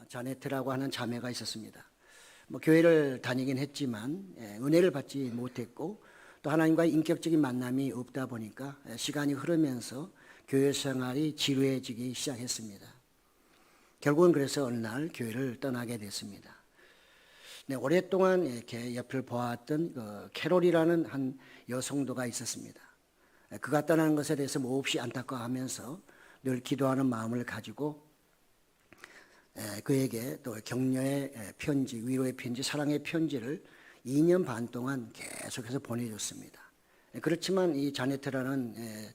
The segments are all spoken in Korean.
자네트라고 하는 자매가 있었습니다. 교회를 다니긴 했지만 은혜를 받지 못했고 또 하나님과의 인격적인 만남이 없다 보니까 시간이 흐르면서 교회 생활이 지루해지기 시작했습니다. 결국은 그래서 어느 날 교회를 떠나게 됐습니다. 오랫동안 이렇게 옆을 보았던 캐롤이라는 한 여성도가 있었습니다. 그가 떠나는 것에 대해서 몹시 안타까워하면서 늘 기도하는 마음을 가지고 그에게 또 격려의 편지, 위로의 편지, 사랑의 편지를 2년 반 동안 계속해서 보내줬습니다. 그렇지만 이 자네트라는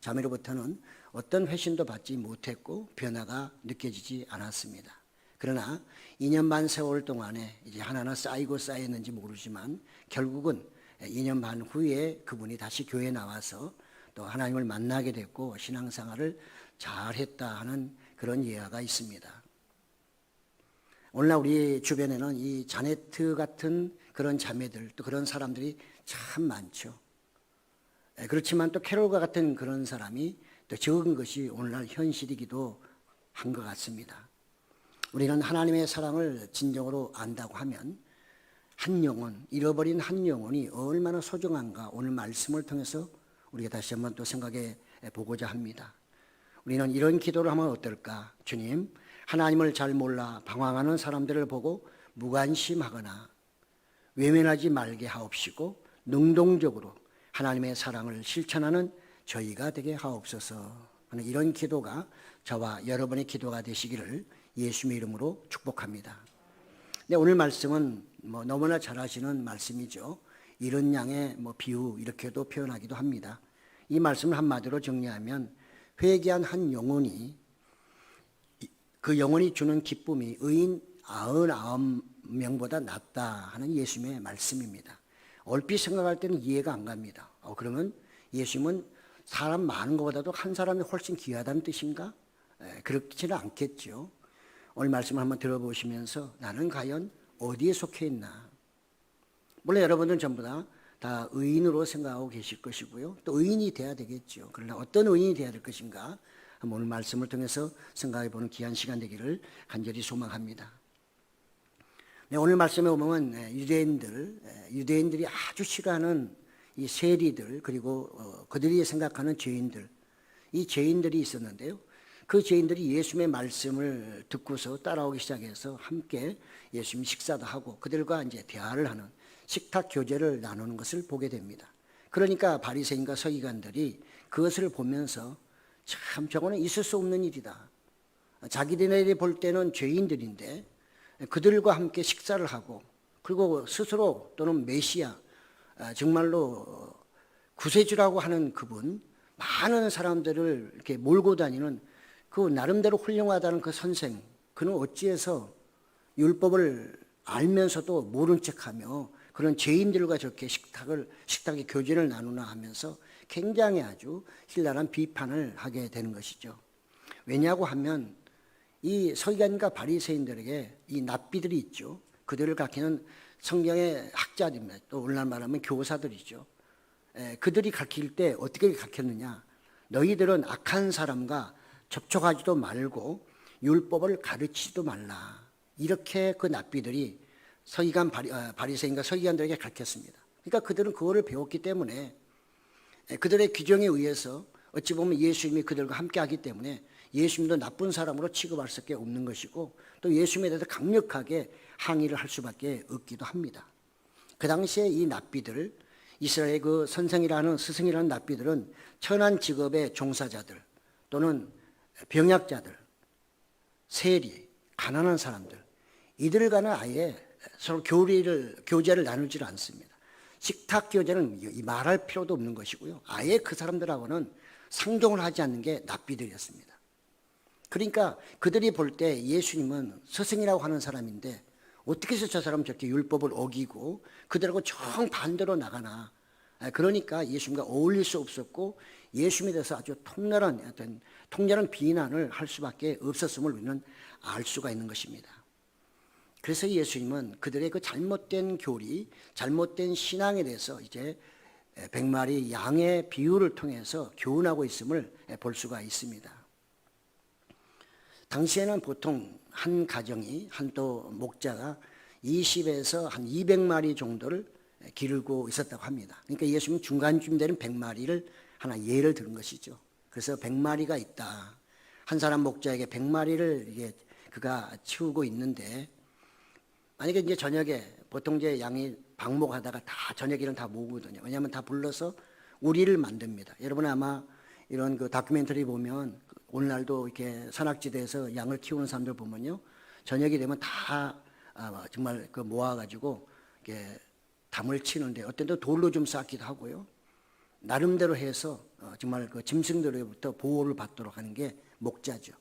자매로부터는 어떤 회신도 받지 못했고 변화가 느껴지지 않았습니다. 그러나 2년 반 세월 동안에 이제 하나하나 쌓이고 쌓였는지 모르지만 결국은 2년 반 후에 그분이 다시 교회에 나와서 또 하나님을 만나게 됐고 신앙생활을 잘했다 하는 그런 예화가 있습니다. 오늘날 우리 주변에는 이 자네트 같은 그런 자매들 또 그런 사람들이 참 많죠. 그렇지만 또 캐롤과 같은 그런 사람이 또 적은 것이 오늘날 현실이기도 한 것 같습니다. 우리는 하나님의 사랑을 진정으로 안다고 하면 한 영혼, 잃어버린 한 영혼이 얼마나 소중한가 오늘 말씀을 통해서 우리가 다시 한번 또 생각해 보고자 합니다. 우리는 이런 기도를 하면 어떨까? 주님, 하나님을 잘 몰라 방황하는 사람들을 보고 무관심하거나 외면하지 말게 하옵시고 능동적으로 하나님의 사랑을 실천하는 저희가 되게 하옵소서 하는 이런 기도가 저와 여러분의 기도가 되시기를 예수님의 이름으로 축복합니다. 오늘 말씀은 너무나 잘 아시는 말씀이죠. 이른 양의 비유 이렇게도 표현하기도 합니다. 이 말씀을 한마디로 정리하면 회개한 한 영혼이 그 영혼이 주는 기쁨이 의인 99명보다 낫다 하는 예수님의 말씀입니다. 얼핏 생각할 때는 이해가 안 갑니다. 그러면 예수님은 사람 많은 것보다도 한 사람이 훨씬 귀하다는 뜻인가? 그렇지는 않겠죠. 오늘 말씀을 한번 들어보시면서 나는 과연 어디에 속해 있나? 물론 여러분들은 전부 다 의인으로 생각하고 계실 것이고요. 또 의인이 돼야 되겠죠. 그러나 어떤 의인이 돼야 될 것인가? 오늘 말씀을 통해서 생각해 보는 귀한 시간 되기를 간절히 소망합니다. 오늘 말씀에 보면 유대인들이 아주 싫어하는 이 세리들 그리고 그들이 생각하는 죄인들, 이 죄인들이 있었는데요. 그 죄인들이 예수님의 말씀을 듣고서 따라오기 시작해서 함께 예수님 식사도 하고 그들과 이제 대화를 하는 식탁 교제를 나누는 것을 보게 됩니다. 그러니까 바리새인과 서기관들이 그것을 보면서 참 저거는 있을 수 없는 일이다. 자기들이 볼 때는 죄인들인데 그들과 함께 식사를 하고 그리고 스스로 또는 메시아 정말로 구세주라고 하는 그분 많은 사람들을 이렇게 몰고 다니는 그 나름대로 훌륭하다는 그 선생 그는 어찌해서 율법을 알면서도 모른 척하며 그런 죄인들과 저렇게 식탁에 교제를 나누나 하면서 굉장히 아주 신랄한 비판을 하게 되는 것이죠. 왜냐고 하면 이 서기관과 바리새인들에게 이 납비들이 있죠. 그들을 가르치는 성경의 학자들입니다. 또 오늘날 말하면 교사들이죠. 그들이 가르칠 때 어떻게 가르쳤느냐? 너희들은 악한 사람과 접촉하지도 말고 율법을 가르치지도 말라. 이렇게 그 납비들이 바리새인과 서기관들에게 가르쳤습니다. 그러니까 그들은 그거를 배웠기 때문에 그들의 규정에 의해서 어찌 보면 예수님이 그들과 함께 하기 때문에 예수님도 나쁜 사람으로 취급할 수밖에 없는 것이고 또 예수님에 대해서 강력하게 항의를 할 수밖에 없기도 합니다. 그 당시에 이 납비들, 이스라엘의 그 스승이라는 납비들은 천한 직업의 종사자들 또는 병약자들, 세리, 가난한 사람들 이들과는 아예 서로 교제를 나누질 않습니다. 식탁 교제는 말할 필요도 없는 것이고요. 아예 그 사람들하고는 상종을 하지 않는 게 납비들이었습니다. 그러니까 그들이 볼 때 예수님은 스승이라고 하는 사람인데 어떻게 해서 저 사람은 저렇게 율법을 어기고 그들하고 정반대로 나가나. 그러니까 예수님과 어울릴 수 없었고 예수님에 대해서 아주 통렬한 비난을 할 수밖에 없었음을 우리는 알 수가 있는 것입니다. 그래서 예수님은 그들의 그 잘못된 교리, 잘못된 신앙에 대해서 이제 100마리 양의 비유를 통해서 교훈하고 있음을 볼 수가 있습니다. 당시에는 보통 한 가정이 한 또 목자가 20에서 한 200마리 정도를 기르고 있었다고 합니다. 그러니까 예수님은 중간쯤 되는 100마리를 하나 예를 들은 것이죠. 그래서 100마리가 있다. 한 사람 목자에게 100마리를 이게 그가 치우고 있는데, 만약에 이제 저녁에 보통 이제 양이 방목하다가 다 저녁에는 다 모으거든요. 왜냐하면 다 불러서 우리를 만듭니다. 여러분 아마 이런 그 다큐멘터리 보면 오늘날도 이렇게 산악지대에서 양을 키우는 사람들 보면요, 저녁이 되면 다 정말 그 모아가지고 이렇게 담을 치는데, 어떤 때 돌로 좀 쌓기도 하고요. 나름대로 해서 정말 그 짐승들로부터 보호를 받도록 하는 게 목자죠.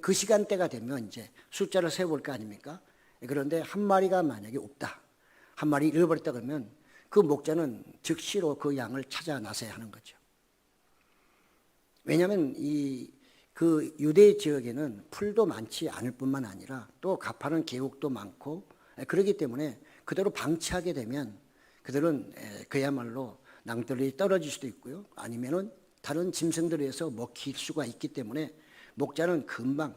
그 시간대가 되면 이제 숫자를 세볼 거 아닙니까? 그런데 한 마리가 만약에 없다, 한 마리 잃어버렸다 그러면 그 목자는 즉시로 그 양을 찾아 나서야 하는 거죠. 왜냐하면 그 유대 지역에는 풀도 많지 않을 뿐만 아니라 또 가파른 계곡도 많고, 그렇기 때문에 그대로 방치하게 되면 그들은 그야말로 낭떠러지 떨어질 수도 있고요, 아니면은 다른 짐승들에 의해서 먹힐 수가 있기 때문에 목자는 금방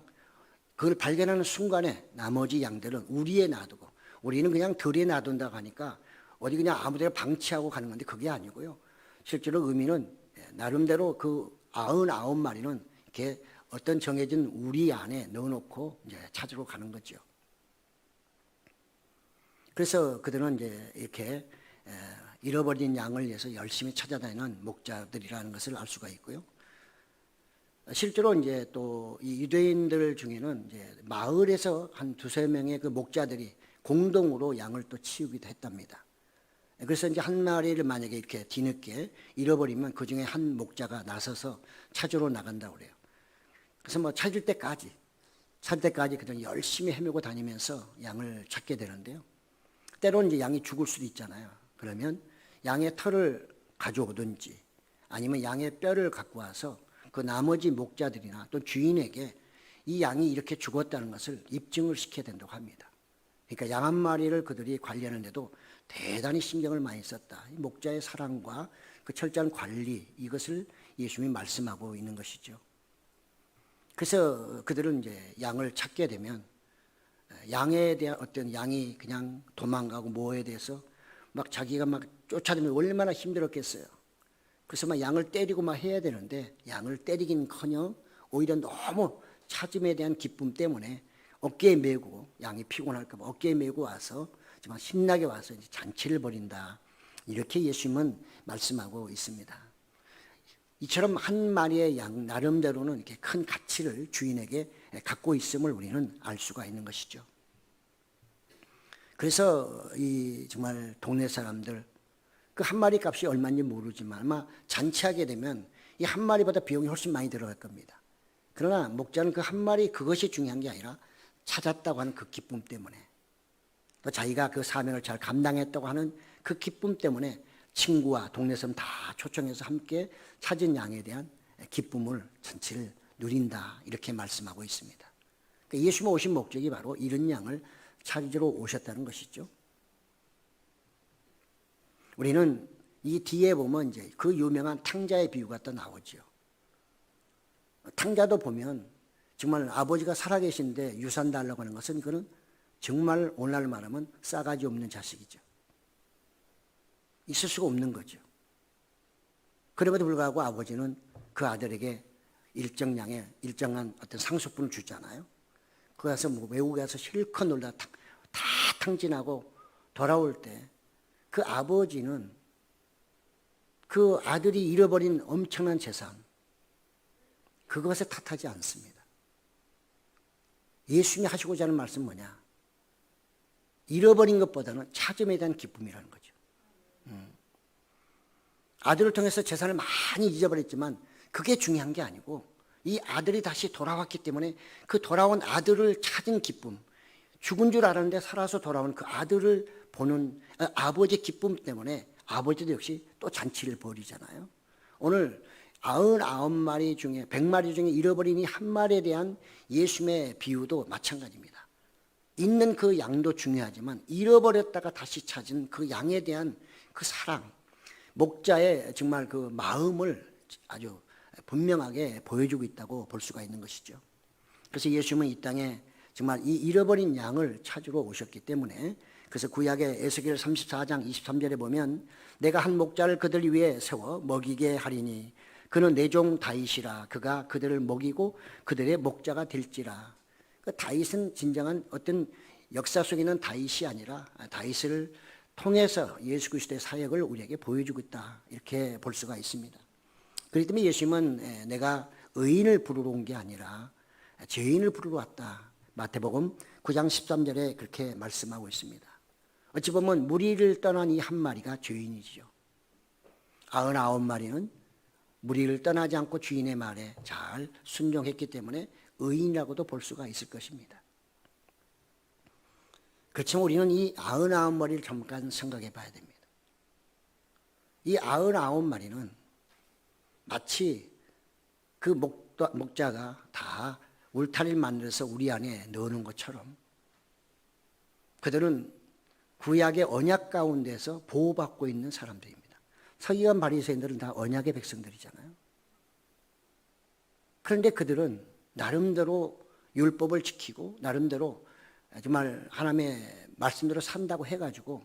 그걸 발견하는 순간에 나머지 양들은 우리에 놔두고, 우리는 그냥 들에 놔둔다고 하니까 어디 그냥 아무데나 방치하고 가는 건데 그게 아니고요. 실제로 의미는 나름대로 그 99마리는 이렇게 어떤 정해진 우리 안에 넣어놓고 이제 찾으러 가는 거죠. 그래서 그들은 이제 이렇게 잃어버린 양을 위해서 열심히 찾아다니는 목자들이라는 것을 알 수가 있고요. 실제로 이제 또 이 유대인들 중에는 이제 마을에서 한 두세 명의 그 목자들이 공동으로 양을 또 치우기도 했답니다. 그래서 이제 한 마리를 만약에 이렇게 뒤늦게 잃어버리면 그 중에 한 목자가 나서서 찾으러 나간다고 그래요. 그래서 뭐 찾을 때까지 그냥 열심히 헤매고 다니면서 양을 찾게 되는데요. 때로는 이제 양이 죽을 수도 있잖아요. 그러면 양의 털을 가져오든지 아니면 양의 뼈를 갖고 와서 그 나머지 목자들이나 또 주인에게 이 양이 이렇게 죽었다는 것을 입증을 시켜야 된다고 합니다. 그러니까 양 한 마리를 그들이 관리하는데도 대단히 신경을 많이 썼다. 목자의 사랑과 그 철저한 관리, 이것을 예수님이 말씀하고 있는 것이죠. 그래서 그들은 이제 양을 찾게 되면 양에 대한 어떤 양이 그냥 도망가고 뭐에 대해서 막 자기가 막 쫓아다니면 얼마나 힘들었겠어요. 그래서 막 양을 때리고 막 해야 되는데 양을 때리긴커녕 오히려 너무 찾음에 대한 기쁨 때문에 어깨에 메고, 양이 피곤할까 봐 어깨에 메고 와서 정말 신나게 와서 이제 잔치를 벌인다. 이렇게 예수님은 말씀하고 있습니다. 이처럼 한 마리의 양 나름대로는 이렇게 큰 가치를 주인에게 갖고 있음을 우리는 알 수가 있는 것이죠. 그래서 이 정말 동네 사람들 그 한 마리 값이 얼마인지 모르지만 아마 잔치하게 되면 이 한 마리보다 비용이 훨씬 많이 들어갈 겁니다. 그러나 목자는 그 한 마리 그것이 중요한 게 아니라 찾았다고 하는 그 기쁨 때문에, 또 자기가 그 사명을 잘 감당했다고 하는 그 기쁨 때문에 친구와 동네 사람 다 초청해서 함께 찾은 양에 대한 기쁨을 전체를 누린다, 이렇게 말씀하고 있습니다. 그러니까 예수님 오신 목적이 바로 이런 양을 찾으러 오셨다는 것이죠. 우리는 이 뒤에 보면 이제 그 유명한 탕자의 비유가 또 나오죠. 탕자도 보면 정말 아버지가 살아계신데 유산 달라고 하는 것은 그는 정말 오늘날 말하면 싸가지 없는 자식이죠. 있을 수가 없는 거죠. 그럼에도 불구하고 아버지는 그 아들에게 일정한 어떤 상속분을 주잖아요. 그 가서 뭐 외국에 가서 실컷 놀다 다 탕진하고 돌아올 때 그 아버지는 그 아들이 잃어버린 엄청난 재산, 그것에 탓하지 않습니다. 예수님이 하시고자 하는 말씀은 뭐냐? 잃어버린 것보다는 찾음에 대한 기쁨이라는 거죠. 아들을 통해서 재산을 많이 잊어버렸지만 그게 중요한 게 아니고 이 아들이 다시 돌아왔기 때문에 그 돌아온 아들을 찾은 기쁨, 죽은 줄 알았는데 살아서 돌아온 그 아들을 보는 아버지의 기쁨 때문에 아버지도 역시 또 잔치를 벌이잖아요. 오늘 99마리 중에 100마리 중에 잃어버린 이 한 마리에 대한 예수님의 비유도 마찬가지입니다. 있는 그 양도 중요하지만 잃어버렸다가 다시 찾은 그 양에 대한 그 사랑, 목자의 정말 그 마음을 아주 분명하게 보여주고 있다고 볼 수가 있는 것이죠. 그래서 예수님은 이 땅에 정말 이 잃어버린 양을 찾으러 오셨기 때문에, 그래서 구약의 에스겔 34장 23절에 보면 내가 한 목자를 그들 위에 세워 먹이게 하리니 그는 내 종 다윗이라. 그가 그들을 먹이고 그들의 목자가 될지라. 그 다윗은 진정한 어떤 역사 속에 있는 다윗이 아니라 다윗을 통해서 예수 그리스도의 사역을 우리에게 보여주고 있다, 이렇게 볼 수가 있습니다. 그렇기 때문에 예수님은 내가 의인을 부르러 온 게 아니라 죄인을 부르러 왔다, 마태복음 9장 13절에 그렇게 말씀하고 있습니다. 어찌 보면 무리를 떠난 이 한 마리가 죄인이죠. 99마리는 무리를 떠나지 않고 주인의 말에 잘 순종했기 때문에 의인이라고도 볼 수가 있을 것입니다. 그렇지만 우리는 이 99마리를 잠깐 생각해 봐야 됩니다. 이 99마리는 마치 그 목자가 다 울타리를 만들어서 우리 안에 넣는 것처럼 그들은 구약의 언약 가운데서 보호받고 있는 사람들입니다. 서기관 바리새인들은 다 언약의 백성들이잖아요. 그런데 그들은 나름대로 율법을 지키고 나름대로 정말 하나님의 말씀대로 산다고 해가지고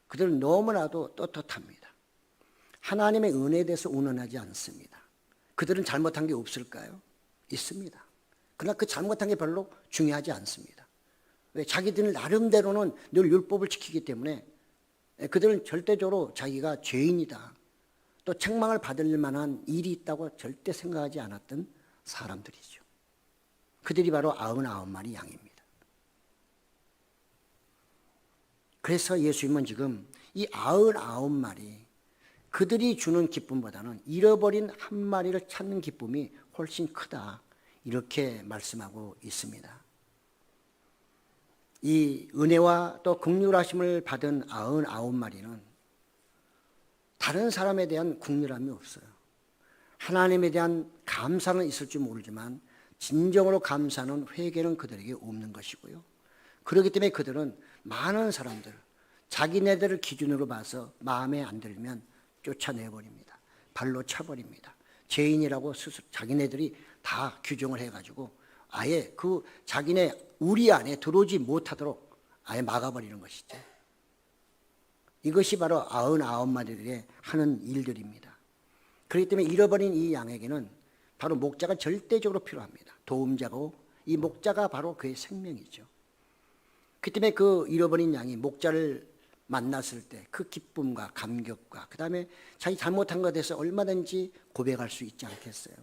그들은 너무나도 떳떳합니다. 하나님의 은혜에 대해서 운운하지 않습니다. 그들은 잘못한 게 없을까요? 있습니다. 그러나 그 잘못한 게 별로 중요하지 않습니다. 왜? 자기들 나름대로는 늘 율법을 지키기 때문에 그들은 절대적으로 자기가 죄인이다, 또 책망을 받을 만한 일이 있다고 절대 생각하지 않았던 사람들이죠. 그들이 바로 99마리 양입니다. 그래서 예수님은 지금 이 99마리, 그들이 주는 기쁨보다는 잃어버린 한 마리를 찾는 기쁨이 훨씬 크다, 이렇게 말씀하고 있습니다. 이 은혜와 또 긍휼하심을 받은 99마리는 다른 사람에 대한 긍휼함이 없어요. 하나님에 대한 감사는 있을지 모르지만 진정으로 감사는, 회개는 그들에게 없는 것이고요. 그렇기 때문에 그들은 많은 사람들, 자기네들을 기준으로 봐서 마음에 안 들면 쫓아내버립니다. 발로 차버립니다. 죄인이라고 스스로 자기네들이 다 규정을 해가지고 아예 그 자기네 우리 안에 들어오지 못하도록 아예 막아버리는 것이죠. 이것이 바로 99마리들의 하는 일들입니다. 그렇기 때문에 잃어버린 이 양에게는 바로 목자가 절대적으로 필요합니다. 도움자고 이 목자가 바로 그의 생명이죠. 그 때문에 그 잃어버린 양이 목자를 만났을 때 그 기쁨과 감격과 그 다음에 자기 잘못한 것에 대해서 얼마든지 고백할 수 있지 않겠어요.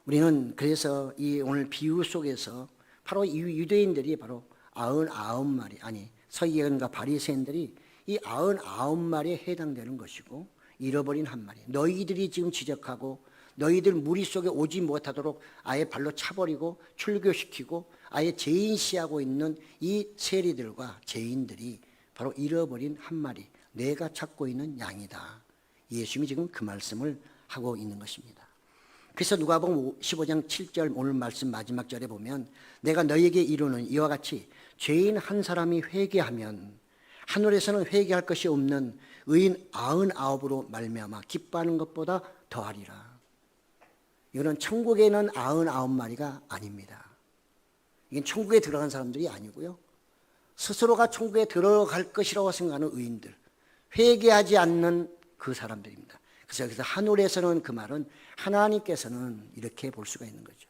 우리는 그래서 이 오늘 비유 속에서 바로 이 유대인들이 바로 99마리, 아니 서기관과 바리새인들이 이 99마리에 해당되는 것이고, 잃어버린 한 마리, 너희들이 지금 지적하고 너희들 무리 속에 오지 못하도록 아예 발로 차버리고 출교시키고 아예 죄인시하고 있는 이 세리들과 죄인들이 바로 잃어버린 한 마리, 내가 찾고 있는 양이다. 예수님이 지금 그 말씀을 하고 있는 것입니다. 그래서 누가복음 15장 7절 오늘 말씀 마지막 절에 보면 내가 너희에게 이루는 이와 같이 죄인 한 사람이 회개하면 하늘에서는 회개할 것이 없는 의인 99으로 말미암아 기뻐하는 것보다 더하리라. 이거는 천국에 있는 99마리가 아닙니다. 이건 천국에 들어간 사람들이 아니고요, 스스로가 천국에 들어갈 것이라고 생각하는 의인들, 회개하지 않는 그 사람들입니다. 그래서 여기서 하늘에서는 그 말은 하나님께서는 이렇게 볼 수가 있는 거죠.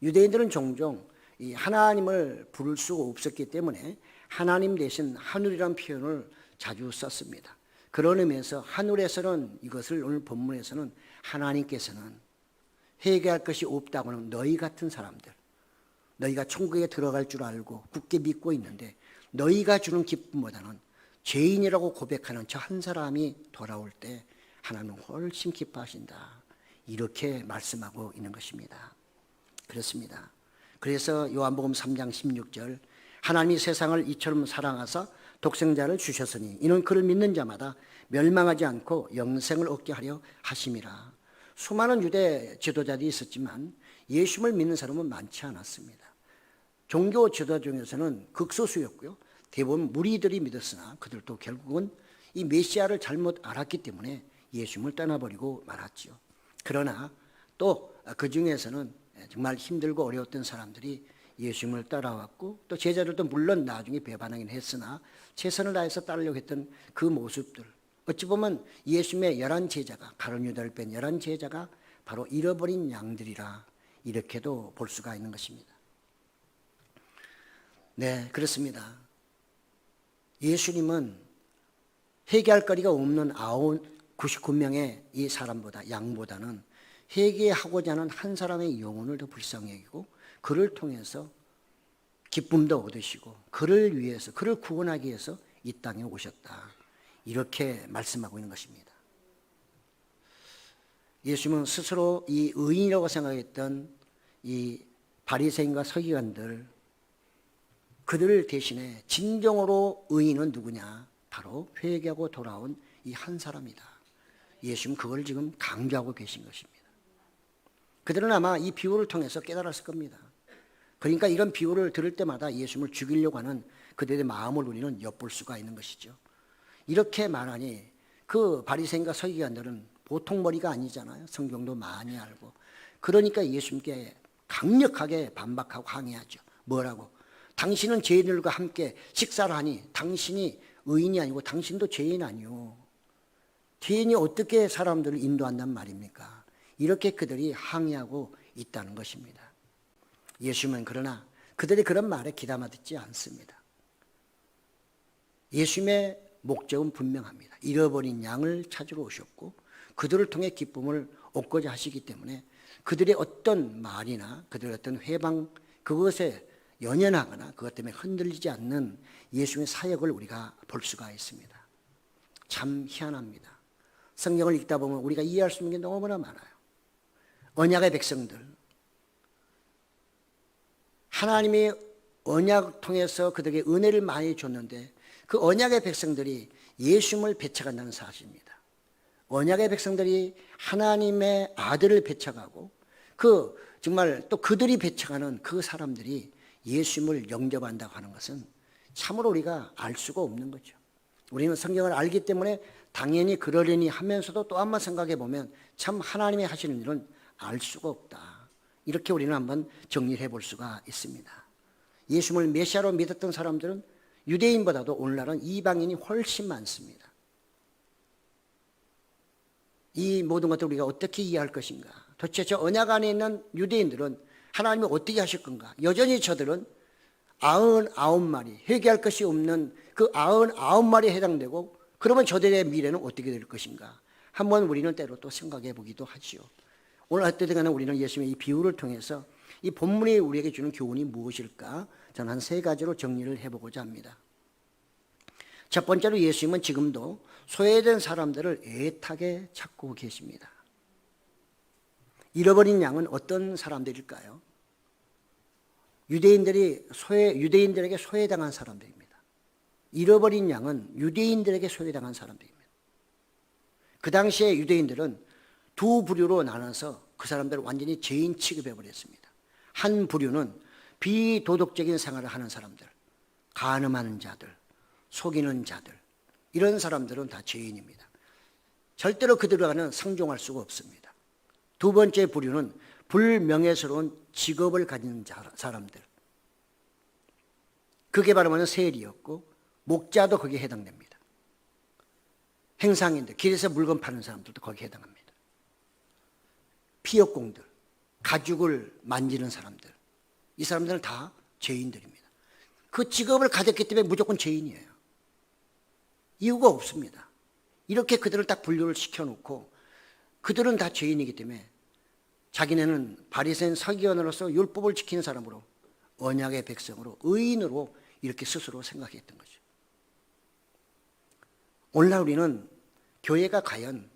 유대인들은 종종 이 하나님을 부를 수가 없었기 때문에 하나님 대신 하늘이라는 표현을 자주 썼습니다. 그런 의미에서 하늘에서는, 이것을 오늘 본문에서는 하나님께서는 회개할 것이 없다고 하는 너희 같은 사람들, 너희가 천국에 들어갈 줄 알고 굳게 믿고 있는데 너희가 주는 기쁨보다는 죄인이라고 고백하는 저 한 사람이 돌아올 때 하나님은 훨씬 기뻐하신다, 이렇게 말씀하고 있는 것입니다. 그렇습니다. 그래서 요한복음 3장 16절 하나님이 세상을 이처럼 사랑하사 독생자를 주셨으니 이는 그를 믿는 자마다 멸망하지 않고 영생을 얻게 하려 하심이라. 수많은 유대 지도자들이 있었지만 예수님을 믿는 사람은 많지 않았습니다. 종교 지도자 중에서는 극소수였고요, 대부분 무리들이 믿었으나 그들도 결국은 이 메시아를 잘못 알았기 때문에 예수님을 떠나버리고 말았지요. 그러나 또 그 중에서는 정말 힘들고 어려웠던 사람들이 예수님을 따라왔고 또 제자들도 물론 나중에 배반하긴 했으나 최선을 다해서 따르려고 했던 그 모습들, 어찌 보면 예수님의 11제자가, 가룟 유다를 뺀 11제자가 바로 잃어버린 양들이라 이렇게도 볼 수가 있는 것입니다. 네, 그렇습니다. 예수님은 회개할 거리가 없는 99명의 이 사람보다, 양보다는 회개하고자 하는 한 사람의 영혼을 더 불쌍히 여기고 그를 통해서 기쁨도 얻으시고 그를 위해서, 그를 구원하기 위해서 이 땅에 오셨다, 이렇게 말씀하고 있는 것입니다. 예수님은 스스로 이 의인이라고 생각했던 이 바리새인과 서기관들, 그들 대신에 진정으로 의인은 누구냐? 바로 회개하고 돌아온 이 한 사람이다. 예수님은 그걸 지금 강조하고 계신 것입니다. 그들은 아마 이 비유를 통해서 깨달았을 겁니다. 그러니까 이런 비유를 들을 때마다 예수님을 죽이려고 하는 그들의 마음을 우리는 엿볼 수가 있는 것이죠. 이렇게 말하니 그 바리새인과 서기관들은 보통 머리가 아니잖아요. 성경도 많이 알고. 그러니까 예수님께 강력하게 반박하고 항의하죠. 뭐라고? 당신은 죄인들과 함께 식사를 하니 당신이 의인이 아니고 당신도 죄인 아니오. 죄인이 어떻게 사람들을 인도한단 말입니까? 이렇게 그들이 항의하고 있다는 것입니다. 예수님은 그러나 그들이 그런 말에 귀담아 듣지 않습니다. 예수님의 목적은 분명합니다. 잃어버린 양을 찾으러 오셨고 그들을 통해 기쁨을 얻고자 하시기 때문에 그들의 어떤 말이나 그들의 어떤 회방, 그것에 연연하거나 그것 때문에 흔들리지 않는 예수님의 사역을 우리가 볼 수가 있습니다. 참 희한합니다. 성경을 읽다 보면 우리가 이해할 수 있는 게 너무나 많아요. 언약의 백성들, 하나님이 언약 통해서 그들에게 은혜를 많이 줬는데 그 언약의 백성들이 예수님을 배척한다는 사실입니다. 언약의 백성들이 하나님의 아들을 배척하고 그 정말 또 그들이 배척하는 그 사람들이 예수님을 영접한다고 하는 것은 참으로 우리가 알 수가 없는 거죠. 우리는 성경을 알기 때문에 당연히 그러려니 하면서도 또 한번 생각해 보면 참 하나님이 하시는 일은 알 수가 없다. 이렇게 우리는 한번 정리해 볼 수가 있습니다. 예수님을 메시아로 믿었던 사람들은 유대인보다도 오늘날은 이방인이 훨씬 많습니다. 이 모든 것들을 우리가 어떻게 이해할 것인가? 도대체 저 언약 안에 있는 유대인들은 하나님이 어떻게 하실 건가? 여전히 저들은 99마리, 회개할 것이 없는 그 99마리에 해당되고 그러면 저들의 미래는 어떻게 될 것인가? 한번 우리는 때로 또 생각해 보기도 하지요. 오늘 어쨌든 간에 우리는 예수님의 이 비유를 통해서 이 본문이 우리에게 주는 교훈이 무엇일까? 저는 한 3가지로 정리를 해보고자 합니다. 첫 번째로 예수님은 지금도 소외된 사람들을 애타게 찾고 계십니다. 잃어버린 양은 어떤 사람들일까요? 유대인들에게 소외당한 사람들입니다. 잃어버린 양은 유대인들에게 소외당한 사람들입니다. 그 당시에 유대인들은 두 부류로 나눠서 그 사람들을 완전히 죄인 취급해 버렸습니다. 한 부류는 비도덕적인 생활을 하는 사람들, 간음하는 자들, 속이는 자들, 이런 사람들은 다 죄인입니다. 절대로 그들과는 상종할 수가 없습니다. 두 번째 부류는 불명예스러운 직업을 가진 사람들, 그게 바로 세리였고 목자도 거기에 해당됩니다. 행상인들, 길에서 물건 파는 사람들도 거기에 해당합니다. 피역공들, 가죽을 만지는 사람들, 이 사람들은 다 죄인들입니다. 그 직업을 가졌기 때문에 무조건 죄인이에요. 이유가 없습니다. 이렇게 그들을 딱 분류를 시켜놓고 그들은 다 죄인이기 때문에 자기네는 바리새인 서기관으로서 율법을 지키는 사람으로, 언약의 백성으로, 의인으로 이렇게 스스로 생각했던 거죠. 오늘날 우리는 교회가 과연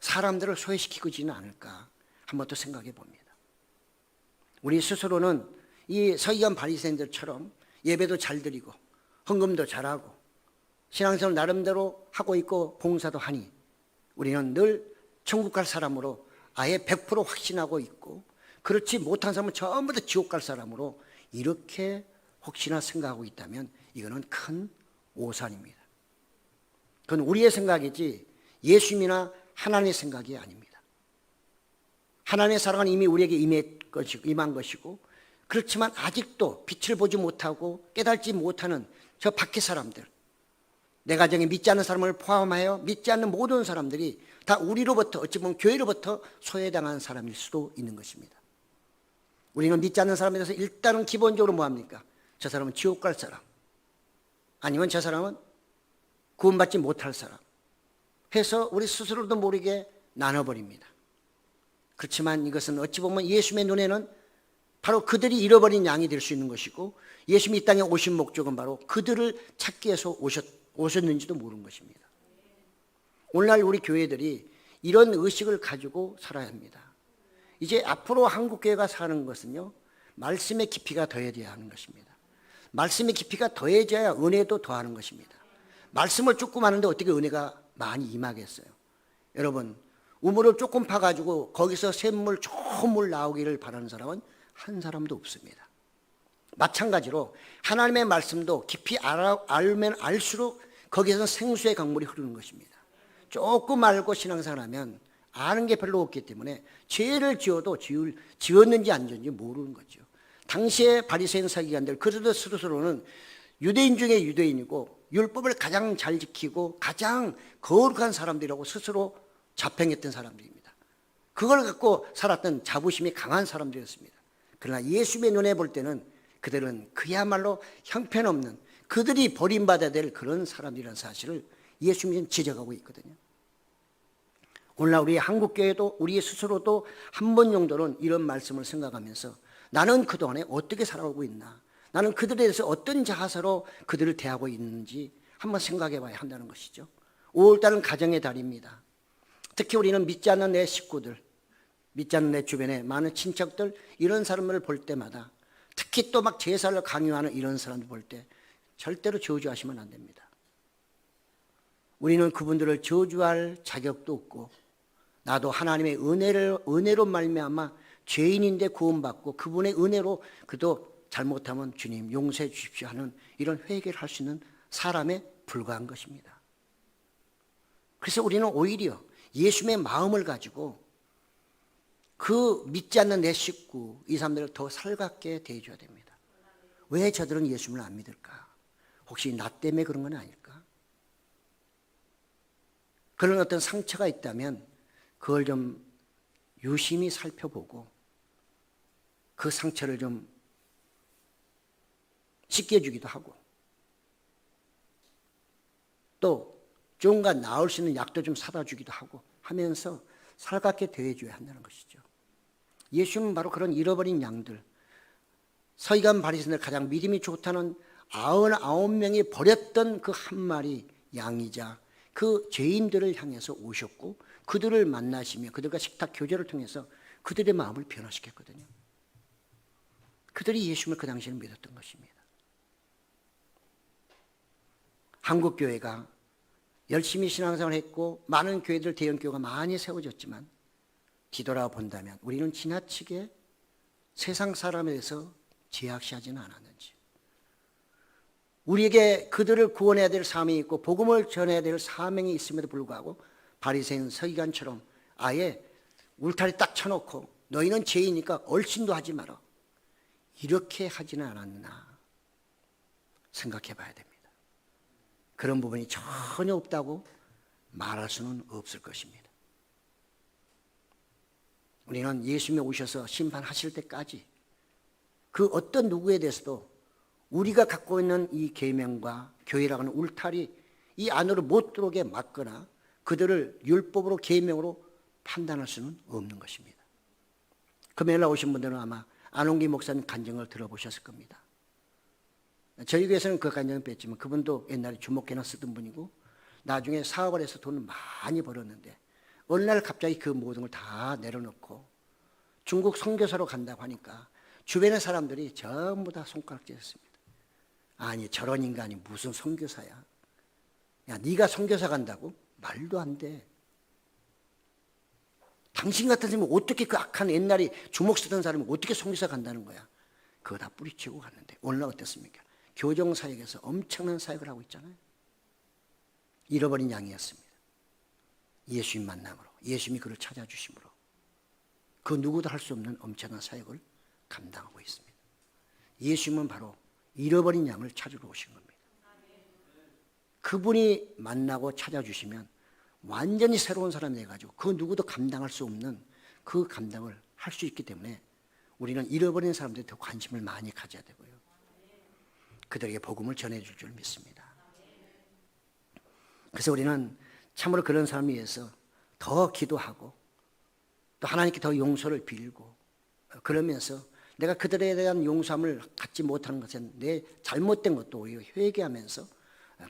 사람들을 소외시키고 있지는 않을까 한번 또 생각해 봅니다. 우리 스스로는 이 서기관 바리새인들처럼 예배도 잘 드리고 헌금도 잘하고 신앙생활 나름대로 하고 있고 봉사도 하니 우리는 늘 천국 갈 사람으로 아예 100% 확신하고 있고, 그렇지 못한 사람은 전부 다 지옥 갈 사람으로 이렇게 혹시나 생각하고 있다면 이거는 큰 오산입니다. 그건 우리의 생각이지 예수님이나 하나님의 생각이 아닙니다. 하나님의 사랑은 이미 우리에게 임했고 것이고 임한 것이고, 그렇지만 아직도 빛을 보지 못하고 깨닫지 못하는 저 밖의 사람들, 내 가정에 믿지 않는 사람을 포함하여 믿지 않는 모든 사람들이 다 우리로부터, 어찌 보면 교회로부터 소외당한 사람일 수도 있는 것입니다. 우리는 믿지 않는 사람에 대해서 일단은 기본적으로 뭐합니까? 저 사람은 지옥 갈 사람, 아니면 저 사람은 구원받지 못할 사람 해서 우리 스스로도 모르게 나눠버립니다. 그렇지만 이것은 어찌 보면 예수님의 눈에는 바로 그들이 잃어버린 양이 될 수 있는 것이고, 예수님이 이 땅에 오신 목적은 바로 그들을 찾기 위해서 오셨는지도 모르는 것입니다. 오늘날 우리 교회들이 이런 의식을 가지고 살아야 합니다. 이제 앞으로 한국교회가 사는 것은요, 말씀의 깊이가 더해져야 하는 것입니다. 말씀의 깊이가 더해져야 은혜도 더하는 것입니다. 말씀을 조금 하는데 어떻게 은혜가 많이 임하겠어요? 여러분, 우물을 조금 파가지고 거기서 샘물 좋은 물 나오기를 바라는 사람은 한 사람도 없습니다. 마찬가지로 하나님의 말씀도 깊이 알면 알수록 거기에서 생수의 강물이 흐르는 것입니다. 조금 알고 신앙생활하면 아는 게 별로 없기 때문에 죄를 지어도 지었는지 안 지었는지 모르는 거죠. 당시에 바리새인 서기관들, 그들도 스스로는 유대인 중에 유대인이고 율법을 가장 잘 지키고 가장 거룩한 사람들이라고 스스로 자평했던 사람들입니다. 그걸 갖고 살았던 자부심이 강한 사람들이었습니다. 그러나 예수님의 눈에 볼 때는 그들은 그야말로 형편없는, 그들이 버림받아야 될 그런 사람들이라는 사실을 예수님은 지적하고 있거든요. 오늘날 우리 한국교회도 우리 스스로도 한 번 정도는 이런 말씀을 생각하면서 나는 그동안에 어떻게 살아오고 있나, 나는 그들에 대해서 어떤 자세로 그들을 대하고 있는지 한번 생각해 봐야 한다는 것이죠. 5월달은 가정의 달입니다. 특히 우리는 믿지 않는 내 식구들, 믿지 않는 내 주변에 많은 친척들, 이런 사람을 볼 때마다, 특히 또 막 제사를 강요하는 이런 사람들 볼 때 절대로 저주하시면 안 됩니다. 우리는 그분들을 저주할 자격도 없고, 나도 하나님의 은혜로 말미암아 죄인인데 구원받고 그분의 은혜로 그도 잘못하면 주님 용서해 주십시오 하는 이런 회개를 할 수 있는 사람에 불과한 것입니다. 그래서 우리는 오히려 예수님의 마음을 가지고 그 믿지 않는 내 식구, 이 사람들을 더 살갑게 대해줘야 됩니다. 왜 저들은 예수님을 안 믿을까? 혹시 나 때문에 그런 건 아닐까? 그런 어떤 상처가 있다면 그걸 좀 유심히 살펴보고 그 상처를 좀 씻겨주기도 하고, 또 조금가 나을 수 있는 약도 좀 사다 주기도 하고 하면서 살갑게 대해줘야 한다는 것이죠. 예수님은 바로 그런 잃어버린 양들, 서기관 바리새인들 가장 믿음이 좋다는 99명이 버렸던 그 한 마리 양이자 그 죄인들을 향해서 오셨고, 그들을 만나시며 그들과 식탁 교제를 통해서 그들의 마음을 변화시켰거든요. 그들이 예수님을 그 당시에는 믿었던 것입니다. 한국교회가 열심히 신앙생활을 했고 많은 교회들, 대형교회가 많이 세워졌지만 뒤돌아본다면 우리는 지나치게 세상 사람에 대해서 제약시하지는 않았는지, 우리에게 그들을 구원해야 될 사명이 있고 복음을 전해야 될 사명이 있음에도 불구하고 바리새인 서기관처럼 아예 울타리 딱 쳐놓고 너희는 죄이니까 얼씬도 하지 마라, 이렇게 하지는 않았나 생각해 봐야 됩니다. 그런 부분이 전혀 없다고 말할 수는 없을 것입니다. 우리는 예수님이 오셔서 심판하실 때까지 그 어떤 누구에 대해서도 우리가 갖고 있는 이 계명과 교회라고 하는 울타리 이 안으로 못 들어오게 막거나 그들을 율법으로 계명으로 판단할 수는 없는 것입니다. 금요일날 오신 분들은 아마 안홍기 목사님 간증을 들어보셨을 겁니다. 저희 교회에서는 그 간증을 뺐지만 그분도 옛날에 주목회나 쓰던 분이고 나중에 사업을 해서 돈을 많이 벌었는데 어느 날 갑자기 그 모든 걸 다 내려놓고 중국 선교사로 간다고 하니까 주변의 사람들이 전부 다 손가락질했습니다. 아니 저런 인간이 무슨 선교사야. 야 네가 선교사 간다고? 말도 안 돼. 당신 같은 사람이 어떻게 그 악한 옛날에 주먹 쓰던 사람이 어떻게 선교사 간다는 거야. 그거 다 뿌리치고 갔는데 오늘날 어떻습니까? 교정사역에서 엄청난 사역을 하고 있잖아요. 잃어버린 양이었습니다. 예수님 만남으로, 예수님이 그를 찾아주심으로 그 누구도 할 수 없는 엄청난 사역을 감당하고 있습니다. 예수님은 바로 잃어버린 양을 찾으러 오신 겁니다. 그분이 만나고 찾아주시면 완전히 새로운 사람이 돼가지고 그 누구도 감당할 수 없는 그 감당을 할 수 있기 때문에 우리는 잃어버린 사람들에 더 관심을 많이 가져야 되고요. 그들에게 복음을 전해줄 줄 믿습니다. 그래서 우리는 참으로 그런 사람을 위해서 더 기도하고 또 하나님께 더 용서를 빌고 그러면서 내가 그들에 대한 용서함을 갖지 못하는 것은 내 잘못된 것도 오히려 회개하면서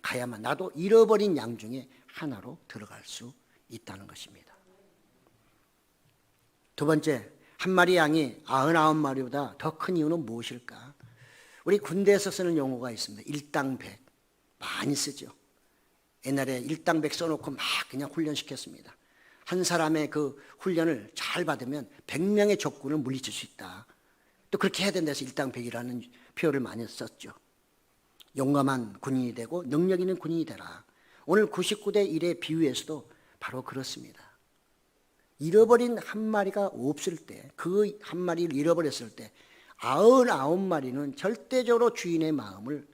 가야만 나도 잃어버린 양 중에 하나로 들어갈 수 있다는 것입니다. 두 번째, 한 마리 양이 99마리보다 더 큰 이유는 무엇일까? 우리 군대에서 쓰는 용어가 있습니다. 일당백. 많이 쓰죠. 옛날에 일당백 써놓고 막 그냥 훈련시켰습니다. 한 사람의 그 훈련을 잘 받으면 100명의 적군을 물리칠 수 있다. 또 그렇게 해야 된다 해서 일당백이라는 표현을 많이 썼죠. 용감한 군인이 되고 능력 있는 군인이 되라. 오늘 99대 1의 비유에서도 바로 그렇습니다. 잃어버린 한 마리가 없을 때, 그 한 마리를 잃어버렸을 때 99마리는 절대적으로 주인의 마음을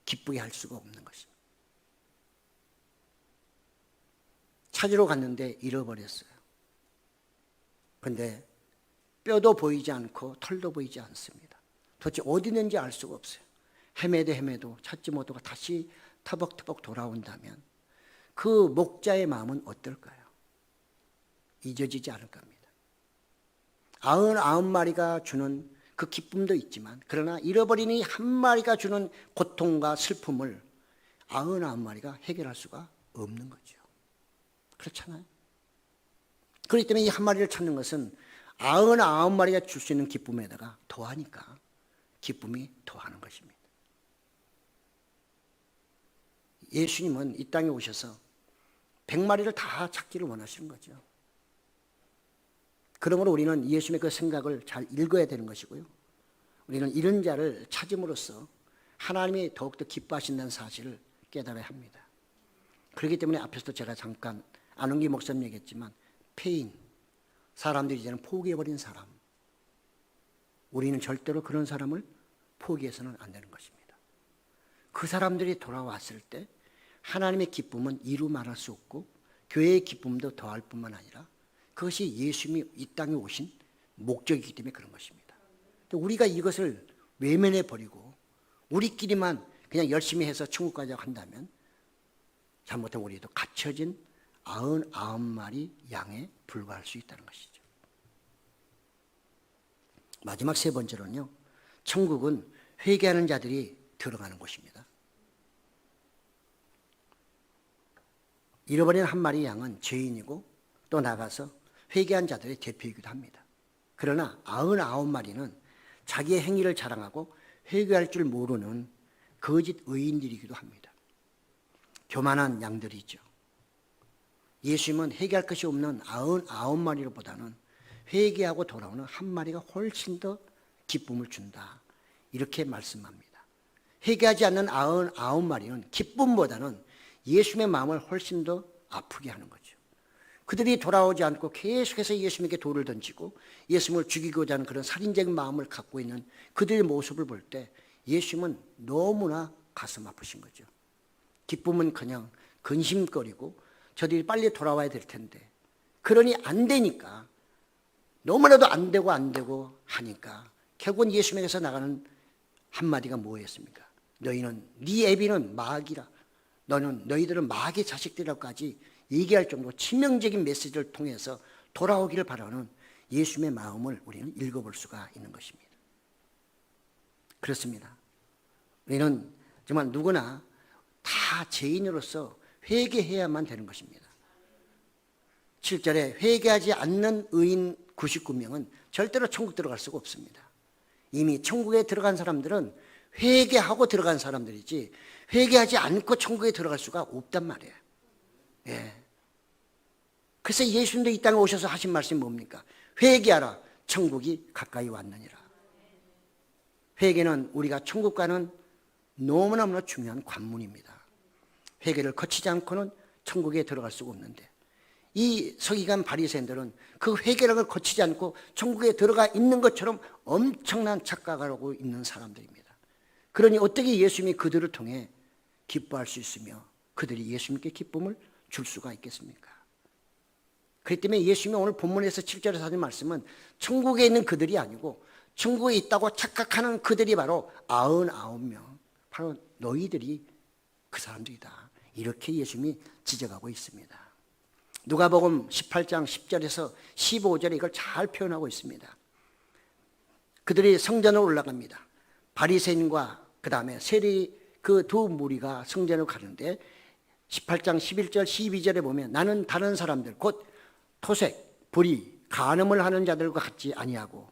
기쁘게 할 수가 없는 것입니다. 찾으러 갔는데 잃어버렸어요. 그런데 뼈도 보이지 않고 털도 보이지 않습니다. 도대체 어디 있는지 알 수가 없어요. 헤매도 찾지 못하고 다시 터벅터벅 돌아온다면 그 목자의 마음은 어떨까요? 잊어지지 않을 겁니다. 99마리가 주는 그 기쁨도 있지만 그러나 잃어버린 이 한 마리가 주는 고통과 슬픔을 99마리가 해결할 수가 없는 거죠. 그렇잖아요. 그렇기 때문에 이 한 마리를 찾는 것은 99마리가 줄 수 있는 기쁨에다가 더하니까 기쁨이 더하는 것입니다. 예수님은 이 땅에 오셔서 100마리를 다 찾기를 원하시는 거죠. 그러므로 우리는 예수님의 그 생각을 잘 읽어야 되는 것이고요. 우리는 이런 자를 찾음으로써 하나님이 더욱더 기뻐하신다는 사실을 깨달아야 합니다. 그렇기 때문에 앞에서도 제가 잠깐 안웅기 목사님 얘기했지만 폐인, 사람들이 이제는 포기해버린 사람, 우리는 절대로 그런 사람을 포기해서는 안 되는 것입니다. 그 사람들이 돌아왔을 때 하나님의 기쁨은 이루 말할 수 없고 교회의 기쁨도 더할 뿐만 아니라 그것이 예수님이 이 땅에 오신 목적이기 때문에 그런 것입니다. 우리가 이것을 외면해 버리고 우리끼리만 그냥 열심히 해서 천국 가자고 한다면 잘못하면 우리도 갇혀진 99마리 양에 불과할 수 있다는 것이죠. 마지막 세 번째로는요, 천국은 회개하는 자들이 들어가는 곳입니다. 잃어버린 한 마리 양은 죄인이고 또 나가서 회개한 자들의 대표이기도 합니다. 그러나 99마리는 자기의 행위를 자랑하고 회개할 줄 모르는 거짓 의인들이기도 합니다. 교만한 양들이죠. 예수님은 회개할 것이 없는 99마리보다는 회개하고 돌아오는 한 마리가 훨씬 더 기쁨을 준다. 이렇게 말씀합니다. 회개하지 않는 99마리는 기쁨보다는 예수님의 마음을 훨씬 더 아프게 하는 거죠. 그들이 돌아오지 않고 계속해서 예수님께 돌을 던지고 예수님을 죽이고자 하는 그런 살인적인 마음을 갖고 있는 그들의 모습을 볼 때 예수님은 너무나 가슴 아프신 거죠. 기쁨은 그냥 근심거리고 저들이 빨리 돌아와야 될 텐데 그러니 안 되니까 너무나도 안 되고 하니까 결국은 예수님에게서 나가는 한마디가 뭐였습니까? 너희는 네 애비는 마귀라. 너희들은 마귀의 자식들이라고까지 얘기할 정도로 치명적인 메시지를 통해서 돌아오기를 바라는 예수님의 마음을 우리는 읽어볼 수가 있는 것입니다. 그렇습니다. 우리는 정말 누구나 다 죄인으로서 회개해야만 되는 것입니다. 7절에 회개하지 않는 의인 99명은 절대로 천국 들어갈 수가 없습니다. 이미 천국에 들어간 사람들은 회개하고 들어간 사람들이지 회개하지 않고 천국에 들어갈 수가 없단 말이에요. 예. 그래서 예수님도 이 땅에 오셔서 하신 말씀이 뭡니까? 회개하라, 천국이 가까이 왔느니라. 회개는 우리가 천국 가는 너무너무나 중요한 관문입니다. 회개를 거치지 않고는 천국에 들어갈 수가 없는데 이 서기관 바리새인들은 그 회개락을 거치지 않고 천국에 들어가 있는 것처럼 엄청난 착각을 하고 있는 사람들입니다. 그러니 어떻게 예수님이 그들을 통해 기뻐할 수 있으며 그들이 예수님께 기쁨을 줄 수가 있겠습니까? 그렇기 때문에 예수님이 오늘 본문에서 7절에서 하는 말씀은 천국에 있는 그들이 아니고 천국에 있다고 착각하는 그들이 바로 99명, 바로 너희들이 그 사람들이다. 이렇게 예수님이 지적하고 있습니다. 누가복음 18장 10절에서 15절에 이걸 잘 표현하고 있습니다. 그들이 성전으로 올라갑니다. 바리새인과 그 다음에 세리 그 두 무리가 성전으로 가는데 18장 11절 12절에 보면 나는 다른 사람들 곧 토색, 불의, 간음을 하는 자들과 같지 아니하고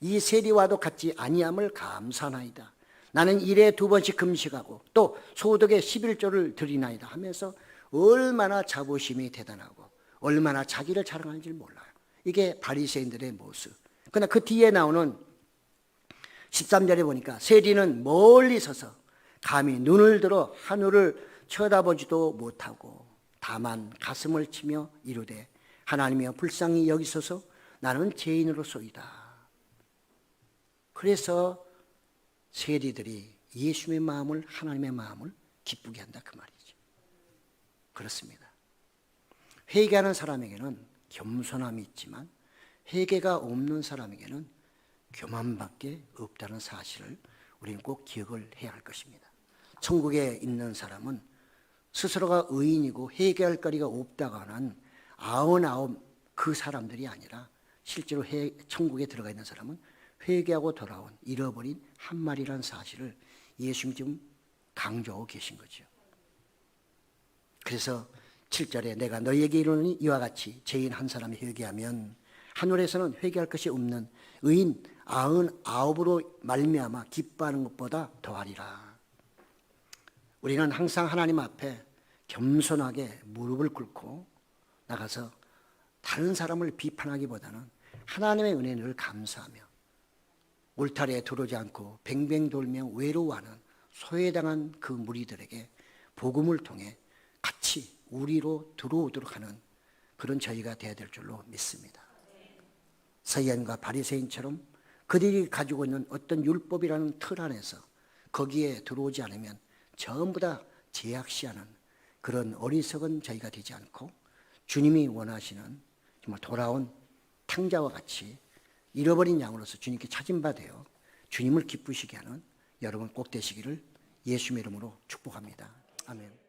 이 세리와도 같지 아니함을 감사하나이다. 나는 일에 2번씩 금식하고 또 소득의 11조를 드리나이다 하면서 얼마나 자부심이 대단하고 얼마나 자기를 자랑하는지 몰라요. 이게 바리새인들의 모습. 그러나 그 뒤에 나오는 13절에 보니까 세리는 멀리 서서 감히 눈을 들어 하늘을 쳐다보지도 못하고 다만 가슴을 치며 이르되 하나님이여 불쌍히 여기소서 나는 죄인으로소이다. 그래서 세리들이 예수님의 마음을 하나님의 마음을 기쁘게 한다 그 말이죠. 그렇습니다. 회개하는 사람에게는 겸손함이 있지만 회개가 없는 사람에게는 교만밖에 없다는 사실을 우리는 꼭 기억을 해야 할 것입니다. 천국에 있는 사람은 스스로가 의인이고 회개할 거리가 없다고 하는 99 그 사람들이 아니라 실제로 천국에 들어가 있는 사람은 회개하고 돌아온 잃어버린 한 마리라는 사실을 예수님이 지금 강조하고 계신 거죠. 그래서 7절에 내가 너희에게 이르노니 이와 같이 죄인 한 사람이 회개하면 하늘에서는 회개할 것이 없는 의인 99으로 말미암아 기뻐하는 것보다 더하리라. 우리는 항상 하나님 앞에 겸손하게 무릎을 꿇고 나가서 다른 사람을 비판하기보다는 하나님의 은혜를 감사하며 울타리에 들어오지 않고 뱅뱅 돌며 외로워하는 소외당한 그 무리들에게 복음을 통해 같이 우리로 들어오도록 하는 그런 저희가 되어야 될 줄로 믿습니다. 서기관과 바리새인처럼 그들이 가지고 있는 어떤 율법이라는 틀 안에서 거기에 들어오지 않으면 전부 다 제약시하는 그런 어리석은 저희가 되지 않고 주님이 원하시는 정말 돌아온 탕자와 같이 잃어버린 양으로서 주님께 찾은 바 되어 주님을 기쁘시게 하는 여러분 꼭 되시기를 예수님의 이름으로 축복합니다. 아멘.